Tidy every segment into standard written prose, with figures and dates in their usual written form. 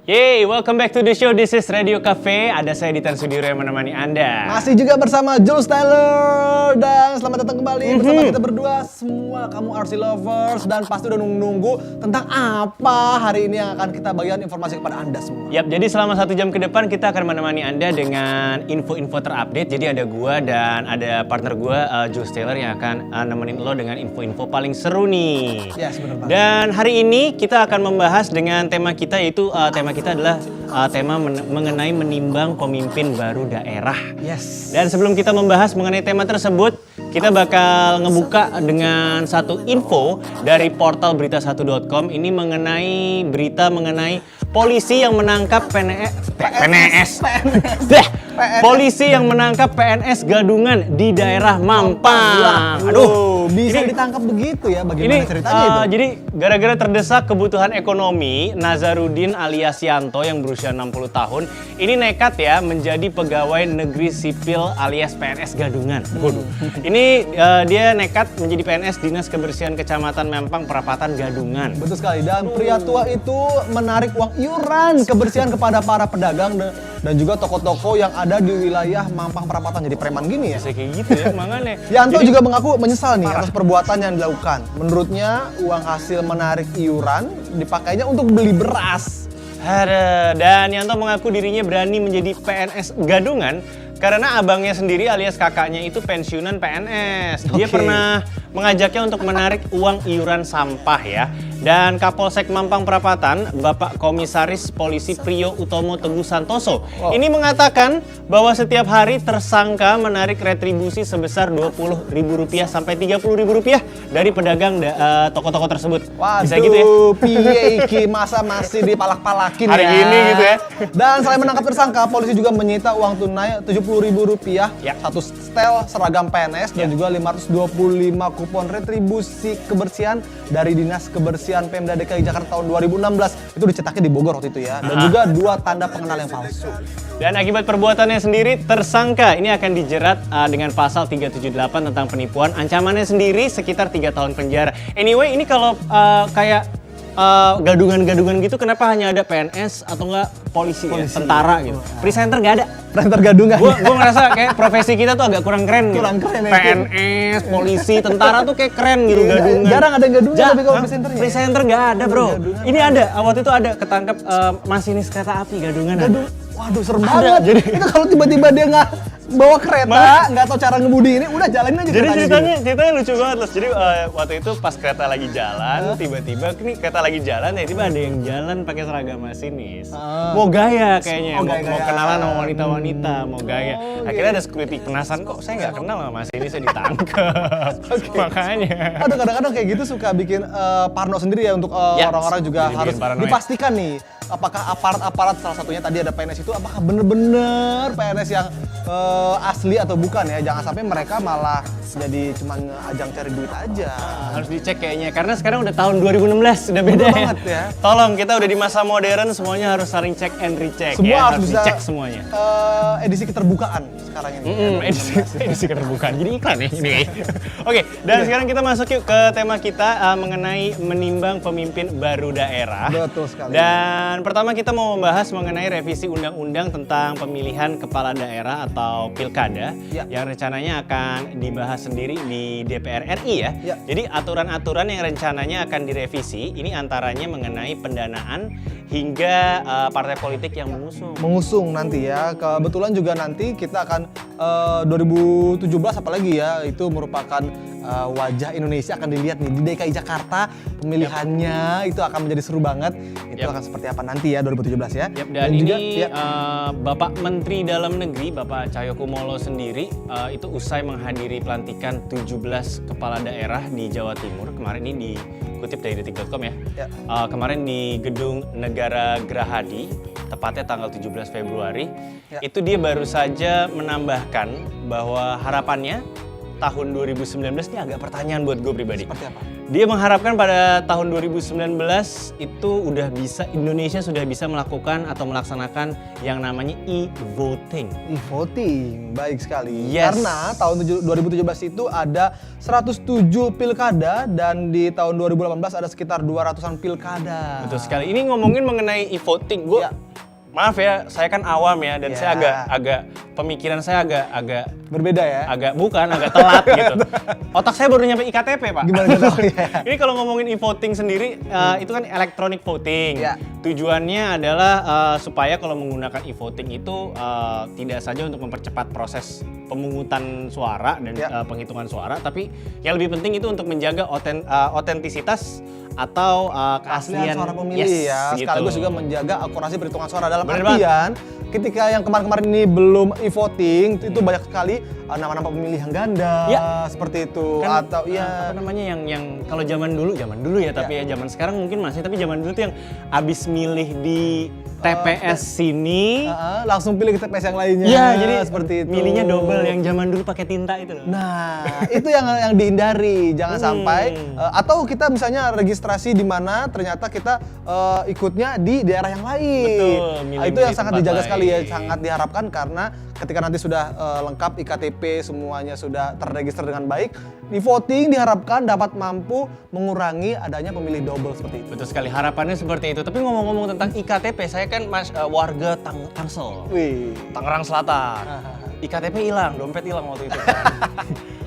Yeay, welcome back to the show. This is Radio Cafe. Ada saya Ditan Sudiro yang menemani Anda. Masih juga bersama Jules Taylor. Dan selamat datang kembali bersama kita berdua. Semua kamu RC lovers. Dan pasti udah nunggu-nunggu tentang apa hari ini yang akan kita bagikan informasi kepada Anda semua. Yap, jadi selama 1 jam ke depan kita akan menemani Anda dengan info-info terupdate. Jadi ada gua dan ada partner gua, Jules Taylor, yang akan nemenin lo dengan info-info paling seru nih. Yes, benar banget. Dan hari ini kita akan membahas dengan tema kita, yaitu tema kita adalah tema mengenai menimbang pemimpin baru daerah. Yes. Dan sebelum kita membahas mengenai tema tersebut, kita bakal ngebuka dengan satu info dari portal berita1.com. Ini mengenai berita mengenai polisi yang menangkap polisi yang menangkap PNS gadungan di daerah Mampang. Aduh, bisa ditangkap begitu ya? Bagaimana ceritanya itu? Jadi gara-gara terdesak kebutuhan ekonomi, Nazarudin alias Yanto yang berusia 60 tahun ini nekat ya menjadi pegawai negeri sipil alias PNS gadungan. Waduh. Ini dia nekat menjadi PNS Dinas Kebersihan Kecamatan Mampang Perapatan Gadungan. Betul sekali. Dan pria tua itu menarik uang iuran kebersihan kepada para pedagang dan juga toko-toko yang ada di wilayah Mampang Perapatan. Jadi preman gini ya? Bisa kayak gitu ya, makanya. Yanto juga mengaku menyesal nih atas perbuatan yang dilakukan. Menurutnya uang hasil menarik iuran dipakainya untuk beli beras. Dan Yanto mengaku dirinya berani menjadi PNS gadungan karena abangnya sendiri alias kakaknya itu pensiunan PNS. Dia pernah mengajaknya untuk menarik uang iuran sampah ya. Dan Kapolsek Mampang Perapatan, Bapak Komisaris Polisi Priyo Utomo Teguh Santoso, ini mengatakan bahwa setiap hari tersangka menarik retribusi sebesar Rp20.000 sampai Rp30.000 dari pedagang toko-toko tersebut. Waduh, bisa gitu ya? piye iki masa masih dipalak-palakin hari ini gitu ya. Dan selain menangkap tersangka, polisi juga menyita uang tunai Rp70.000, satu setel seragam PNS dan juga 525 kupon retribusi kebersihan dari Dinas Kebersihan Pemda DKI Jakarta tahun 2016. Itu dicetaknya di Bogor waktu itu ya. Dan juga 2 tanda pengenal yang palsu. Dan akibat perbuatannya sendiri, tersangka ini akan dijerat dengan pasal 378 tentang penipuan. Ancamannya sendiri sekitar 3 tahun penjara. Anyway, ini kalau kayak gadungan-gadungan gitu, kenapa hanya ada PNS atau enggak polisi ya? Tentara gitu. Presenter nggak ada. Presenter gadungan. Gue ngerasa kayak profesi kita tuh agak kurang keren gitu. Kurang keren ya. PNS, polisi, tentara tuh kayak keren gitu, gadungan. Jarang ada yang gadungan tapi kalau presenternya. Presenter nggak ada bro. Ini ada, waktu itu ada ketangkep masinis kereta api gadungan. Waduh, serem banget. Jadi itu kalau tiba-tiba dia nggak bawa kereta, nggak tahu cara ngemudi ini, udah jalanin aja. Jadi ceritanya lucu banget loh. Jadi waktu itu pas kereta lagi jalan, tiba-tiba nih kereta lagi jalan, tiba-tiba ada yang jalan pakai seragam masinis. Mau gaya kayaknya, mau kenalan sama wanita-wanita, mau gaya. Akhirnya ada security penasaran, kok saya nggak kenal sama masinis, saya ditangkap. Makanya. Aduh, kadang-kadang kayak gitu suka bikin parno sendiri ya untuk orang-orang juga harus dipastikan nih. Apakah aparat-aparat, salah satunya tadi ada PNS itu, apakah bener-bener PNS yang asli atau bukan ya? Jangan sampai mereka malah jadi cuma ajang cari duit aja. Harus dicek kayaknya, karena sekarang udah tahun 2016, udah beda banget ya. Tolong, kita udah di masa modern, semuanya harus saling cek and recheck. Semua ya, harus bisa dicek semuanya. Edisi keterbukaan sekarang ini. Edisi keterbukaan, jadi iklan ya ini. Oke, dan sekarang kita masuk yuk ke tema kita mengenai menimbang pemimpin baru daerah. Betul sekali. Dan pertama kita mau membahas mengenai revisi undang-undang tentang pemilihan kepala daerah atau pilkada yang rencananya akan dibahas sendiri di DPR RI ya. Jadi aturan-aturan yang rencananya akan direvisi ini antaranya mengenai pendanaan hingga partai politik yang mengusung nanti ya. Kebetulan juga nanti kita akan 2017 apalagi ya, itu merupakan wajah Indonesia akan dilihat nih di DKI Jakarta. Pemilihannya itu akan menjadi seru banget. Itu akan seperti apa nanti ya 2017 ya. Dan ini juga, Bapak Menteri Dalam Negeri Bapak Cahyokumolo sendiri itu usai menghadiri pelantikan 17 kepala daerah di Jawa Timur. Kemarin ini dikutip dari detik.com ya. Kemarin di Gedung Negara Gerahadi, tepatnya tanggal 17 Februari. Itu dia baru saja menambahkan bahwa harapannya tahun 2019 ini agak pertanyaan buat gue pribadi. Seperti apa? Dia mengharapkan pada tahun 2019 itu Indonesia sudah bisa melakukan atau melaksanakan yang namanya e-voting. E-voting, baik sekali. Yes. Karena tahun 2017 itu ada 107 pilkada dan di tahun 2018 ada sekitar 200-an pilkada. Betul sekali. Ini ngomongin mengenai e-voting, gue Ya. maaf ya, saya kan awam ya dan Ya. saya agak pemikiran saya agak Berbeda ya? agak telat gitu. Otak saya baru nyampe IKTP, Pak. Gimana gitu? Ya. Ini kalau ngomongin e-voting sendiri, itu kan electronic voting. Ya. Tujuannya adalah supaya kalau menggunakan e-voting itu tidak saja untuk mempercepat proses pemungutan suara dan Ya. penghitungan suara, tapi yang lebih penting itu untuk menjaga otentisitas atau Keaslian keaslian suara pemilih ya, gitu. sekaligus juga menjaga akurasi perhitungan suara. Dalam Bener artian, ketika yang kemarin-kemarin ini belum e-voting, itu banyak sekali nama-nama pemilih yang ganda, Ya. seperti itu. Kan, Atau apa namanya yang kalau zaman dulu ya, tapi ya zaman sekarang mungkin masih, tapi zaman dulu tuh yang abis milih di TPS sini, langsung pilih ke TPS yang lainnya. ya jadi seperti itu. milihnya double yang zaman dulu pakai tinta itu loh. Nah, itu yang dihindari. Jangan sampai atau kita misalnya registrasi di mana ternyata kita ikutnya di daerah yang lain. Betul, milih-milih Itu yang sangat tempat dijaga sekali ya, lain. sangat diharapkan karena ketika nanti sudah lengkap IKTP, semuanya sudah terregister dengan baik, di voting diharapkan dapat mampu mengurangi adanya pemilih double seperti itu. Betul sekali, harapannya seperti itu. Tapi ngomong-ngomong tentang IKTP, saya kan warga Tangsel, Wih. Tangerang Selatan. IKTP hilang, dompet hilang waktu itu.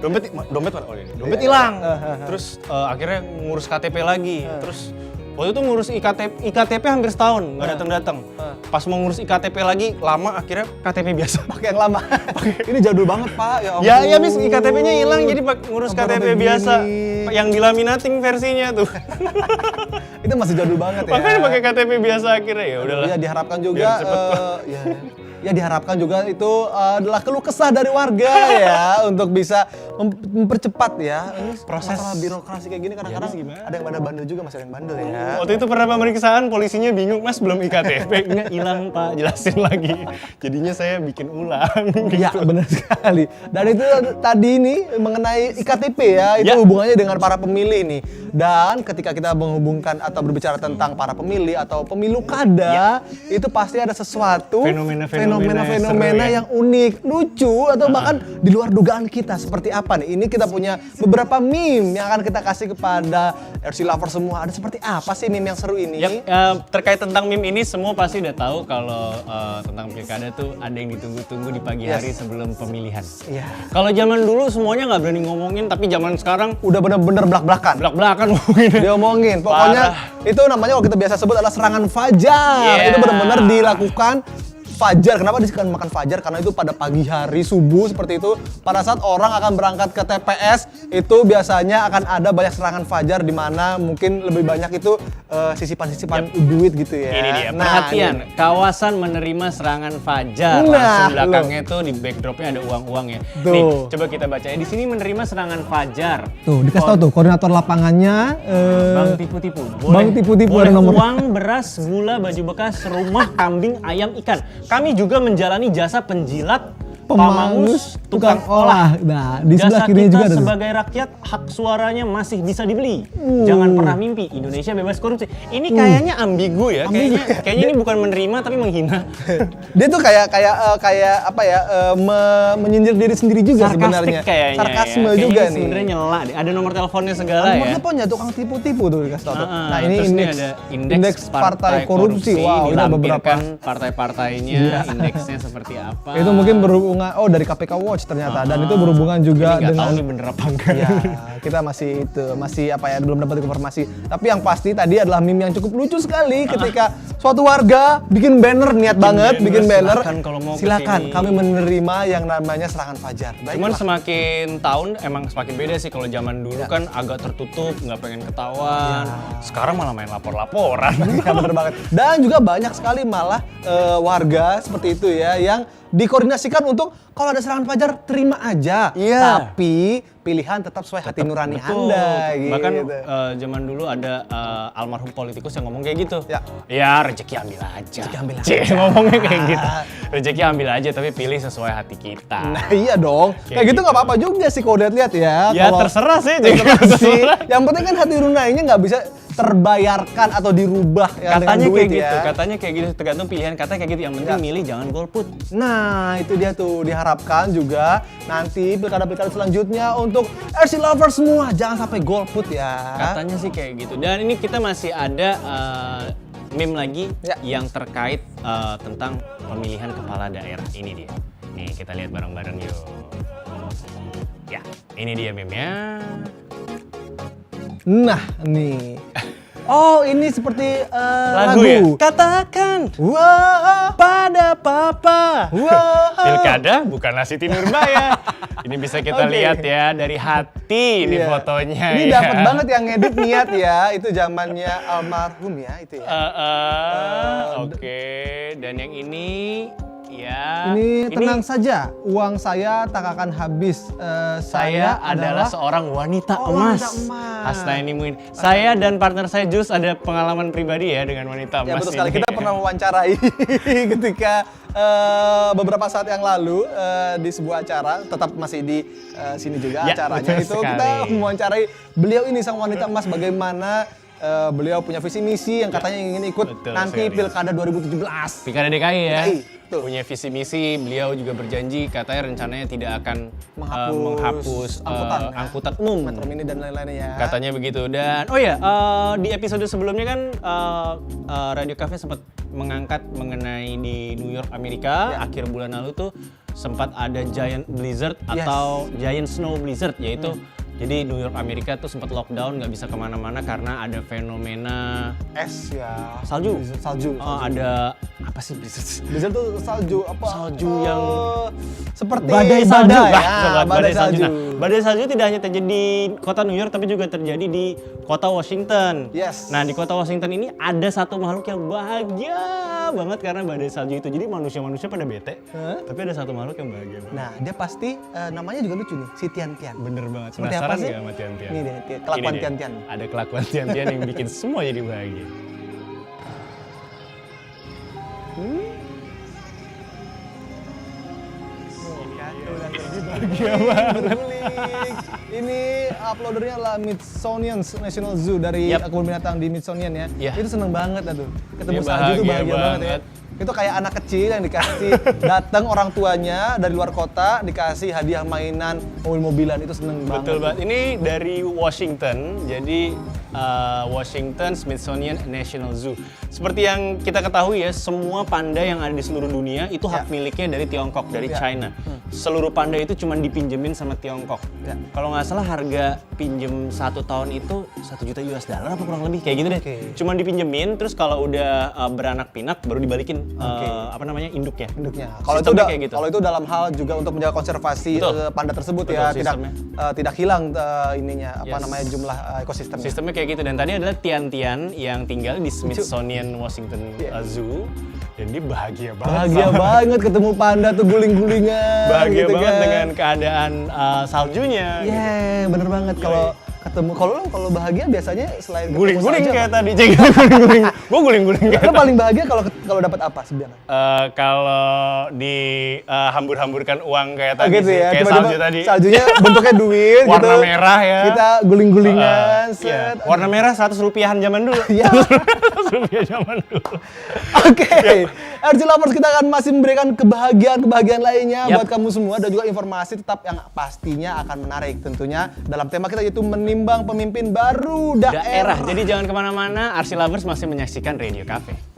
dompet mana? Oh, ini. Dompet hilang. Terus akhirnya ngurus KTP lagi. Terus waktu itu ngurus IKTP hampir setahun nggak datang-datang. Pas mau ngurus IKTP lagi lama, akhirnya KTP biasa. Pakai yang lama. Ini jadul banget, Pak. Ya ampun. Ya habis IKTP-nya hilang jadi ngurus Apa KTP begini? biasa yang dilaminating versinya tuh. Itu masih jadul banget ya. Makanya pakai KTP biasa akhirnya ya udahlah. Ya diharapkan juga Biar cepet, Pak. ya diharapkan juga itu adalah keluh kesah dari warga ya untuk bisa mempercepat ya Proses. masalah birokrasi kayak gini kadang-kadang habis gimana? ada yang bandel juga, masih ada yang bandel ya. Waktu itu pernah pemeriksaan, polisinya bingung, Mas belum IKTP. Enggak, hilang Pak, jelasin lagi. Jadinya saya bikin ulang. Iya benar sekali. Dan itu tadi ini mengenai IKTP ya, itu Ya. hubungannya dengan para pemilih nih. Dan ketika kita menghubungkan atau berbicara tentang para pemilih atau pemilu kada, itu pasti ada sesuatu fenomena seru ya. yang unik, lucu atau bahkan di luar dugaan kita. Seperti apa nih? Ini kita punya beberapa meme yang akan kita kasih kepada RC lover semua. Ada seperti apa sih meme yang seru ini? Terkait tentang meme ini semua pasti udah tahu kalau tentang pilkada tuh ada yang ditunggu-tunggu di pagi hari sebelum pemilihan. Iya. Kalau zaman dulu semuanya nggak berani ngomongin, tapi zaman sekarang Udah bener-bener belak-belakan. belak-belakan ngomongin. Dia omongin, pokoknya itu namanya kalau kita biasa sebut adalah serangan fajar. Yeah. Itu benar-benar dilakukan fajar. Kenapa disebut makan fajar? Karena itu pada pagi hari subuh seperti itu. Pada saat orang akan berangkat ke TPS itu biasanya akan ada banyak serangan fajar di mana mungkin lebih banyak itu sisipan-sisipan duit gitu ya. Ini dia, Nah, perhatian, kawasan menerima serangan fajar. Nah, Langsung belakangnya tuh di backdropnya ada uang-uang ya. Tuh. Nih, coba kita baca ya. Di sini menerima serangan fajar. Tuh, dikasih tahu tuh koordinator lapangannya. Bang tipu-tipu. Bang tipu-tipu boleh ada nomor. uang, beras, gula, baju bekas, rumah, kambing, ayam, ikan. Kami juga menjalani jasa penjilat, Pemangus, tukang olah. Nah, di sebelah Jasa kirinya kita juga ada tuh. sebagai rakyat, hak suaranya masih bisa dibeli. Jangan pernah mimpi, Indonesia bebas korupsi. Ini kayaknya ambigu ya, kayaknya ini bukan menerima tapi menghina. Dia tuh kayak apa ya menyindir diri sendiri juga sebenarnya. Kayaknya Sarkasme ya. juga Kayaknya nih. sebenarnya nyela deh. Ada nomor teleponnya segala Nomor ya. teleponnya tukang tipu-tipu tuh dikasih tahu tuh. Nah, ini Terus indeks, ada indeks partai korupsi. Wow, itu beberapa. dilampirkan partai-partainya, indeksnya seperti apa. Itu mungkin berhubungan dari KPK Watch ternyata dan itu berhubungan juga Ini nggak tahu dengan nih bener apa enggak. ya, kita masih apa ya belum dapat informasi. Tapi yang pasti tadi adalah meme yang cukup lucu sekali ketika suatu warga bikin banner niat banget bikin banner. Silakan kalau mau Silakan kesini. kami menerima yang namanya serangan fajar. Cuman Baiklah. semakin tahun emang semakin beda sih. Kalau zaman dulu kan agak tertutup, nggak pengen ketahuan. Sekarang malah main lapor-laporan. Ya bener banget. Dan juga banyak sekali malah warga seperti itu ya yang dikoordinasikan untuk kalau ada serangan fajar terima aja. Iya. Tapi pilihan tetap sesuai hati nurani Betul. Anda gitu. Bahkan zaman dulu ada almarhum politikus yang ngomong kayak gitu. Ya. Rezeki ambil aja. Rezeki ambil aja. Cie, ngomongnya kayak gitu. Rezeki ambil aja tapi pilih sesuai hati kita. Nah iya dong, kayak gitu nggak apa-apa juga sih kalau lihat ya. Ya Kalau- terserah sih. Terserah sih. Yang penting kan hati nuraninya nggak bisa terbayarkan atau dirubah ya, Katanya dengan duit kayak ya. gitu, katanya kayak gitu, tergantung pilihan katanya kayak gitu. Yang penting milih jangan golput. Nah itu dia tuh, diharapkan juga nanti pilkada-pilkada selanjutnya untuk RC lovers semua jangan sampai golput ya. Katanya sih kayak gitu. Dan ini kita masih ada meme lagi Ya. yang terkait tentang pemilihan kepala daerah. Ini dia. Nih kita lihat bareng-bareng yuk. Ya, ini dia meme-nya. Nah nih, oh ini seperti Lagu ya? Katakan Wah, pada papa. wah. Pilkada bukanlah Siti Nurbaya. Ini bisa kita Oke. lihat ya dari hati ini Iya. fotonya. Ini ya. dapat banget yang ngedit niat ya, itu zamannya almarhum ya itu ya. Oke, dan yang ini ya. Ini tenang saja, uang saya tak akan habis. Saya adalah seorang wanita Oh, emas. wanita emas. Hasnaini Muin. Saya dan partner saya Jus ada pengalaman pribadi ya dengan wanita Ya emas. betul sekali, ini. kita pernah mewawancarai ketika beberapa saat yang lalu di sebuah acara, tetap masih di sini juga Ya, acaranya betul itu sekali. kita mewawancarai beliau ini sang wanita emas bagaimana beliau punya visi misi yang katanya ingin ikut betul nanti sekali. Pilkada 2017. Pilkada DKI ya. DKI, betul. Punya visi misi, beliau juga berjanji katanya rencananya tidak akan menghapus angkutan umum. Metro Mini dan lain-lainnya ya. Katanya begitu. Dan di episode sebelumnya kan Radio Cafe sempat mengangkat mengenai di New York Amerika akhir bulan lalu tuh sempat ada giant blizzard atau giant snow blizzard, yaitu jadi New York Amerika tuh sempat lockdown, nggak bisa kemana-mana karena ada fenomena Es ya. salju. Salju. Ada apa sih blizzard? Blizzard tuh salju apa? Salju yang seperti badai salju. ya, Sobat, badai salju. Nah, salju. badai salju tidak hanya terjadi di kota New York tapi juga terjadi di kota Washington. Yes. Nah, di kota Washington ini ada satu makhluk yang bahagia banget karena badai salju itu. Jadi manusia-manusia pada bete, tapi ada satu makhluk yang bahagia banget. Nah, dia pasti namanya juga lucu nih, si Tian Tian. Bener banget. Seperti apa Penasaran sih? nggak sama Tian-Tian? Ini deh, kelakuan Ini dia. Tian Tian. Ada kelakuan Tian-Tian yang bikin semua jadi bahagia. Berguling. Ini uploadernya adalah Smithsonian National Zoo dari Yap. kebun binatang di Smithsonian ya. Iya. Itu seneng banget tuh. Ketemu Dia salju tuh bahagia bahagia banget ya. banget. Itu kayak anak kecil yang dikasih datang orang tuanya dari luar kota dikasih hadiah mainan mobil-mobilan, itu seneng banget. Betul banget. Ini dari Washington, jadi Washington Smithsonian National Zoo. Seperti yang kita ketahui ya, semua panda yang ada di seluruh dunia itu hak miliknya dari Tiongkok, dari China. Seluruh panda itu cuma dipinjemin sama Tiongkok. Ya. Kalau nggak salah harga pinjem 1 tahun itu 1 juta US dollar apa kurang lebih kayak gitu deh. Oke. Cuma dipinjemin, terus kalau udah beranak pinak baru dibalikin induknya. Induknya. Kalau itu Sistemnya kayak gitu. kalau itu dalam hal juga untuk menjaga konservasi Betul. panda tersebut Betul, ya, sistemnya. tidak hilang Yes. jumlah ekosistemnya. Sistemnya kayak gitu, dan tadi adalah Tian-Tian yang tinggal di Smithsonian Washington Zoo dan dia bahagia banget. Bahagia banget ketemu panda tuh guling-gulingan. Bahagia gitu banget kan. dengan keadaan saljunya. Iya, bener banget kalau ketemu kalau bahagia biasanya selain ketemu Guling-guling salju kayak apa? tadi, cek guling-guling. Gua guling-guling kayak Lo paling bahagia kalau dapat apa sebenarnya? kalau di hambur-hamburkan uang kayak tadi gitu sih, ya, kayak tiba-tiba salju tadi. saljunya bentuknya duit Warna gitu. merah ya. Kita guling-gulingan, Iya. set. Warna merah 100 rupiahan zaman dulu. Iya. 100 rupiah zaman dulu. Oke, RC Lovers, kita akan masih memberikan kebahagiaan lainnya Yap. buat kamu semua dan juga informasi tetap yang pastinya akan menarik tentunya dalam tema kita yaitu menimbang pemimpin baru daerah. Daerah. Jadi jangan kemana-mana, RC Lovers masih menyaksikan Radio Cafe.